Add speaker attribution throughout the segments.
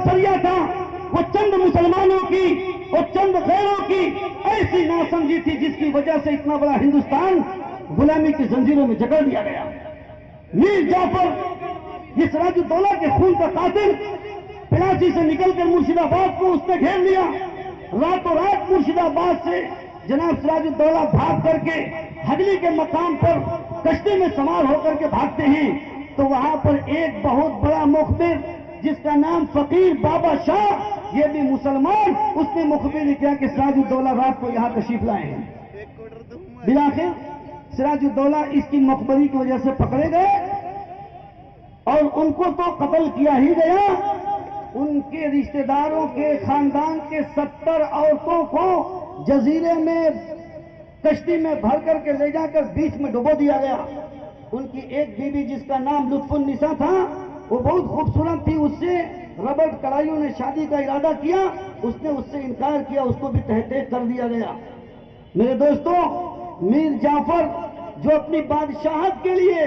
Speaker 1: सरिया था, वो चंद मुसलमानों की और चंद गैरों की ऐसी नासमझी थी जिसकी वजह से इतना बड़ा हिंदुस्तान गुलामी की जंजीरों में जकड़ दिया गया। मीर जाफर ये सिराजुद्दौला के खून का कातिल पिलासी से निकलकर मुर्शिदाबाद को उसने घेर लिया। रातों रात मुर्शिदाबाद से जनाब सिराजुद्दौला भाग करके हगली के मकाम पर कश्ती में सवार होकर के भागते हैं, तो वहां पर एक बहुत बड़ा मुखबिर जिसका नाम फकीर बाबा शाह, ये भी मुसलमान, उसने मुखबिर किया कि सिराजुद्दौला रात को यहाँ तशरीफ लाए हैं। बिलाखिर सिराजुद्दौला इसकी मुखबरी की वजह से पकड़े गए और उनको तो कत्ल किया ही गया, उनके रिश्तेदारों के खानदान के 70 औरतों को जजीरे में कश्ती में भर करके ले जाकर बीच में डुबो दिया गया। उनकी एक बीवी जिसका नाम लुत्फुन्निसा था, वो बहुत खूबसूरत थी, उससे रबर्ट कलाइयों ने शादी का इरादा किया, उसने उससे इनकार किया, उसको भी तहत कर दिया गया। मेरे दोस्तों, मीर जाफर जो अपनी बादशाहत के लिए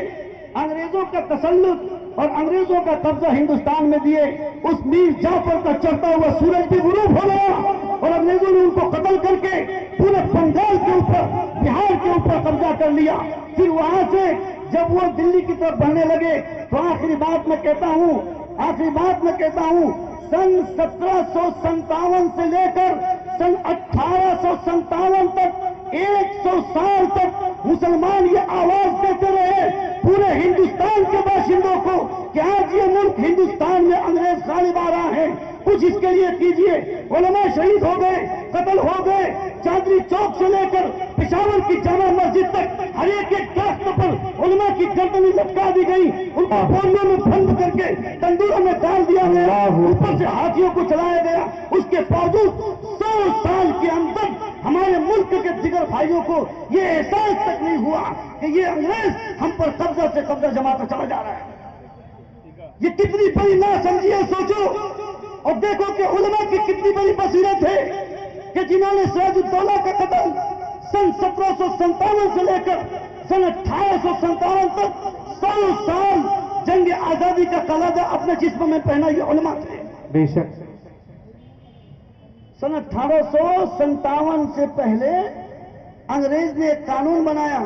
Speaker 1: अंग्रेजों का तसल्लुत और अंग्रेजों का कब्जा हिंदुस्तान में दिए, उस मीर जाफर का चढ़ता हुआ सूरज भी गुरूब हो गया और अंग्रेजों ने उनको कत्ल करके पूरे बंगाल के ऊपर, बिहार के ऊपर कब्जा कर लिया। फिर वहां से जब वो दिल्ली की तरफ बढ़ने लगे तो आखिरी बात मैं कहता हूं, सन 1757 से लेकर सन 1857 तक 100 साल तक मुसलमान ये आवाज देते रहे पूरे हिंदुस्तान के बाशिंदों को कि आज ये मुल्क हिंदुस्तान में अंग्रेज गालिब आ रहा है, कुछ इसके लिए कीजिए। उलमा शहीद हो गए, कत्ल हो गए, चांदनी चौक से लेकर पेशावर की जामा मस्जिद तक हर एक दरख्त पर उलमा की गर्दनें लटका दी गई, उनको बोरियों में बंद करके तंदूरों में डाल दिया गया, ऊपर से हाथियों को चलाया गया। उसके बावजूद 100 साल के अंदर हमारे मुल्क के जिगर भाइयों को ये एहसास तक नहीं हुआ कि ये अंग्रेज हम पर कब्जा से कब्जा जमाता चला जा रहा है। ये कितनी बड़ी नासमझी है, सोचो और देखो कि उलमा की कितनी बड़ी बसीरत है कि जिन्होंने सिराजुद्दौला का कत्ल सन 1757 से लेकर सन 1857 तक 100 साल जंग आजादी का कलादा अपने जिस्म में पहना, ये उलमा थे।
Speaker 2: बेशक
Speaker 1: सन 1857 से पहले अंग्रेज ने एक कानून बनाया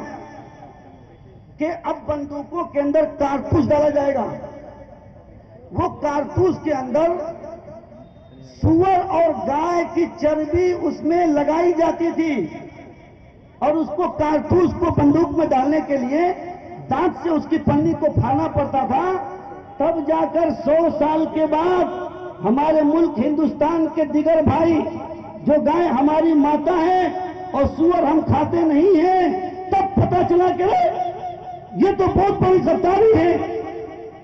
Speaker 1: कि अब बंदूकों के अंदर कारतूस डाला जाएगा। वो कारतूस के अंदर सूअर और गाय की चर्बी उसमें लगाई जाती थी और उसको कारतूस को बंदूक में डालने के लिए दांत से उसकी पन्नी को फाड़ना पड़ता था। तब जाकर 100 साल के बाद हमारे मुल्क हिंदुस्तान के दिगर भाई, जो गाय हमारी माता है और सूअर हम खाते नहीं हैं, तब पता चला कि ये तो बहुत बड़ी गद्दारी है।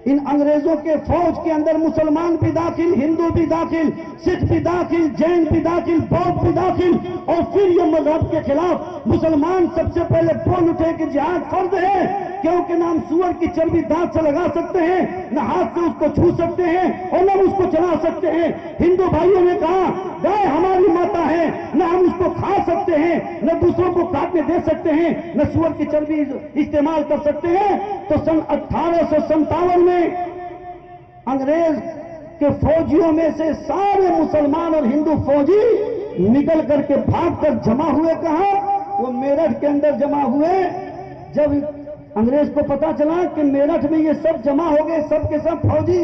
Speaker 1: इन अंग्रेजों के फौज के अंदर मुसलमान भी दाखिल, हिंदू भी दाखिल, सिख भी दाखिल, जैन भी दाखिल, बौद्ध भी दाखिल, और फिर ये मजहब के खिलाफ मुसलमान सबसे पहले बोल उठे कि जिहाद फर्ज है, क्योंकि न हम सूअर की चर्बी दांत से लगा सकते हैं, न हाथ से उसको छू सकते हैं और न उसको चला सकते हैं। हिंदू भाइयों ने कहा गाय हमारी माता है, न हम उसको खा सकते हैं, न दूसरों को काटने दे सकते हैं, न सूअर की चर्बी इस्तेमाल कर सकते हैं। तो सन 1857 में अंग्रेज के फौजियों में से सारे मुसलमान और हिंदू फौजी निकल करके भागकर जमा हुए। कहां? वो मेरठ के अंदर जमा हुए। जब अंग्रेज को पता चला कि मेरठ में ये सब जमा हो गए, सब के सब फौजी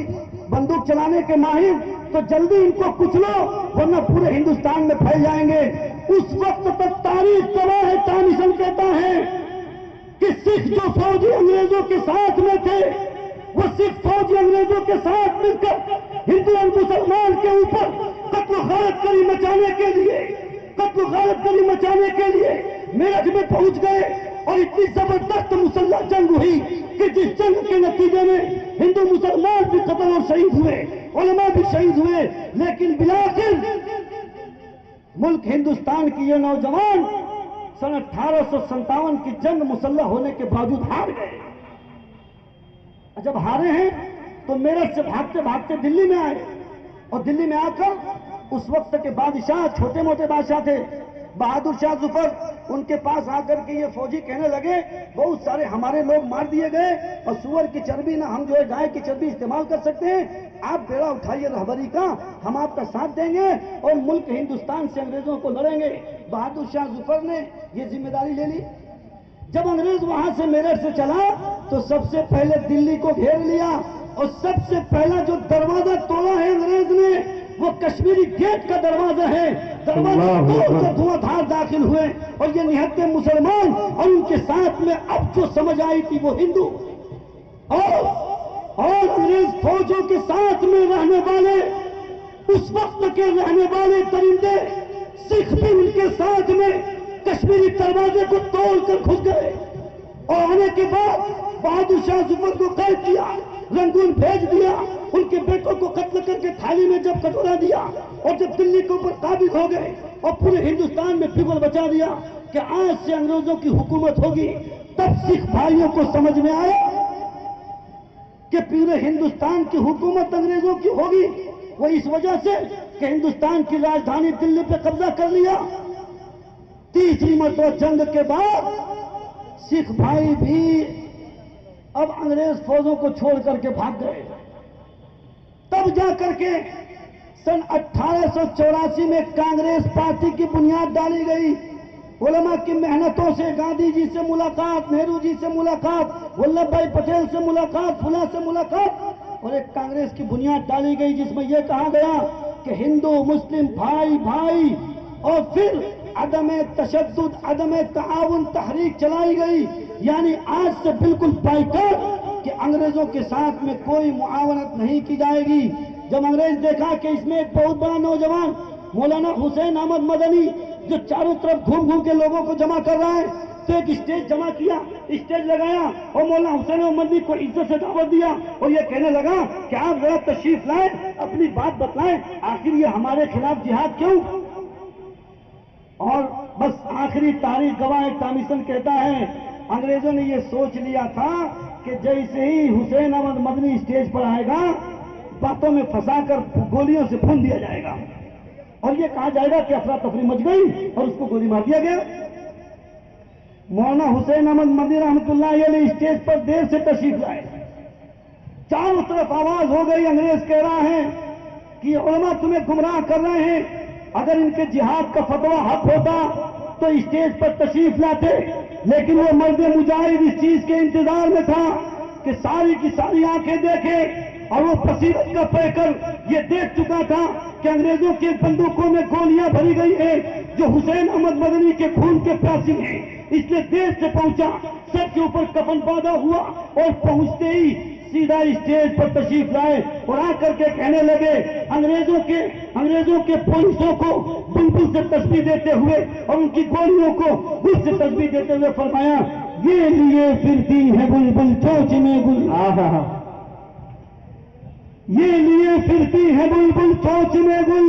Speaker 1: बंदूक चलाने के माहिर, तो जल्दी इनको कुचलो वरना पूरे हिंदुस्तान में फैल जाएंगे। उस वक्त तक तारीख गवाह है, तानिशन कहता है कि सिख जो फौजी अंग्रेजों के साथ में थे, वो सिख फौजी अंग्रेजों के साथ मिलकर हिंदू और मुसलमान के ऊपर कत्ल गारतगरी मचाने के लिए मेरठ में पहुंच गए और इतनी जबरदस्त मुसल्लह जंग हुई कि जिस जंग के नतीजे में हिंदू मुसलमान भी कत्ल और शहीद हुए, उलमा भी शहीद हुए, लेकिन बिलाखिर मुल्क हिंदुस्तान की ये नौजवान सन 1857 की जंग मुसल्लह होने के बावजूद हार गए। जब हारे हैं तो मेरठ से भागते भागते दिल्ली में आए और दिल्ली में आकर उस वक्त के बादशाह, छोटे मोटे बादशाह थे, بہادر شاہ ظفر ان کے پاس آ کر کے یہ فوجی کہنے لگے بہت سارے ہمارے لوگ مار دیے گئے اور سور کی چربی نہ ہم جو ہے گائے کی چربی استعمال کر سکتے ہیں، آپ بیڑا اٹھائیے رہبری کا، ہم آپ کا ساتھ دیں گے اور ملک ہندوستان سے انگریزوں کو لڑیں گے۔ بہادر شاہ ظفر نے یہ ذمہ داری لے لی۔ جب انگریز وہاں سے میرٹھ سے چلا تو سب سے پہلے دلی کو گھیر لیا اور سب سے پہلا جو دروازہ توڑا ہے انگریز نے وہ کشمیری گیٹ کا دروازہ ہے۔ دروازہ توڑ کر دھواں دھار داخل ہوئے اور یہ نہتے مسلمان اور ان کے ساتھ میں اب جو سمجھ آئی تھی وہ ہندو اور انگریز فوجوں کے ساتھ میں رہنے والے اس وقت کے رہنے والے درندے سکھ بھی ان کے ساتھ میں کشمیری دروازے کو توڑ کر گھس گئے اور آنے کے بعد بہادر شاہ ظفر کو قید کیا، رنگون بھیج دیا، ان کے بیٹوں کو قتل کر کے تھالی میں جب کٹورا دیا اور جب دلی کے اوپر قابض ہو گئے اور پورے ہندوستان میں فکر بچا دیا کہ آج سے انگریزوں کی حکومت ہوگی، تب سکھ بھائیوں کو سمجھ میں آیا کہ پورے ہندوستان کی حکومت انگریزوں کی ہوگی۔ وہ اس وجہ سے کہ ہندوستان کی راجدھانی دلی پہ قبضہ کر لیا۔ تیسری مرتبہ جنگ کے بعد سکھ بھائی بھی اب انگریز فوجوں کو چھوڑ کر کے بھاگ گئے۔ تب جا کر کے سن 1884 میں کانگریس پارٹی کی بنیاد ڈالی گئی۔ علماء کی محنتوں سے گاندھی جی سے ملاقات، نہرو جی سے ملاقات، ولبھ بھائی پٹیل سے ملاقات، فلاں سے ملاقات اور ایک کانگریس کی بنیاد ڈالی گئی جس میں یہ کہا گیا کہ ہندو مسلم بھائی بھائی، اور پھر عدم تشدد، عدم تعاون تحریک چلائی گئی، یعنی آج سے بالکل بائیکاٹ کہ انگریزوں کے ساتھ میں کوئی معاونت نہیں کی جائے گی۔ جب انگریز دیکھا کہ اس میں ایک بہت بڑا نوجوان مولانا حسین احمد مدنی جو چاروں طرف گھوم گھوم کے لوگوں کو جمع کر رہا ہے تو ایک اسٹیج جمع کیا، اسٹیج لگایا اور مولانا حسین احمد مدنی کو عزت سے دعوت دیا اور یہ کہنے لگا کہ آپ ذرا تشریف لائیں، اپنی بات بتلائیں، آخر یہ ہمارے خلاف جہاد کیوں؟ اور بس آخری تاریخ گواہ ٹامیسن کہتا ہے انگریزوں نے یہ سوچ لیا تھا کہ جیسے ہی حسین احمد مدنی اسٹیج پر آئے گا باتوں میں پھنسا کر گولیوں سے بھون دیا جائے گا اور یہ کہا جائے گا کہ افراتفری مچ گئی اور اس کو گولی مار دیا گیا۔ مولانا حسین احمد مدنی رحمۃ اللہ علیہ اسٹیج پر دیر سے تشریف لائے، چاروں طرف آواز ہو گئی، انگریز کہہ رہا ہے کہ علماء تمہیں گمراہ کر رہے ہیں، اگر ان کے جہاد کا فتویٰ حق ہوتا تو اسٹیج پر تشریف لاتے، لیکن وہ مرد مجاہد اس چیز کے انتظار میں تھا کہ ساری کی ساری آنکھیں دیکھے اور وہ بصیرت کا پیکر یہ دیکھ چکا تھا کہ انگریزوں کے بندوقوں میں گولیاں بھری گئی ہیں جو حسین احمد مدنی کے خون کے پیاسی ہیں، اس لیے دیر سے پہنچا، سر کے اوپر کفن باندھا ہوا اور پہنچتے ہی سیدھا اسٹیج پر تشریف لائے اور آ کر کے کہنے لگے انگریزوں کے پولیسوں کو بلبل سے تسبیح دیتے ہوئے اور ان کی گولیوں کو گل سے تسبیح دیتے ہوئے فرمایا، یہ لیے پھرتی ہے بلبل چوچ میں گل، یہ لیے پھرتی ہے بلبل چوچ میں گل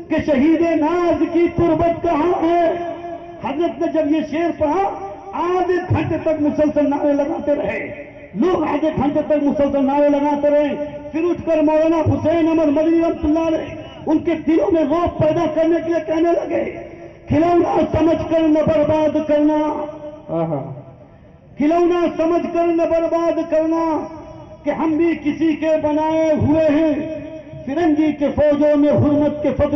Speaker 1: کہ شہید ناز کی تربت کہاں ہے۔ حضرت نے جب یہ شعر پڑھا آدھے گھنٹے تک مسلسل نعرے لگاتے رہے، لوگ آدھے گھنٹے تک مسلسل نعرے لگاتے رہے، پھر اٹھ کر مولانا حسین احمد مدنی رحمۃ اللہ علیہ ان کے دلوں میں روب پیدا کرنے کے لیے کہنے لگے، کھلونا سمجھ کر نہ برباد کرنا، کھلونا سمجھ کر نہ برباد کرنا کہ ہم بھی کسی کے بنائے ہوئے ہیں، فرنگی کے فوجوں میں حرمت کے فتوے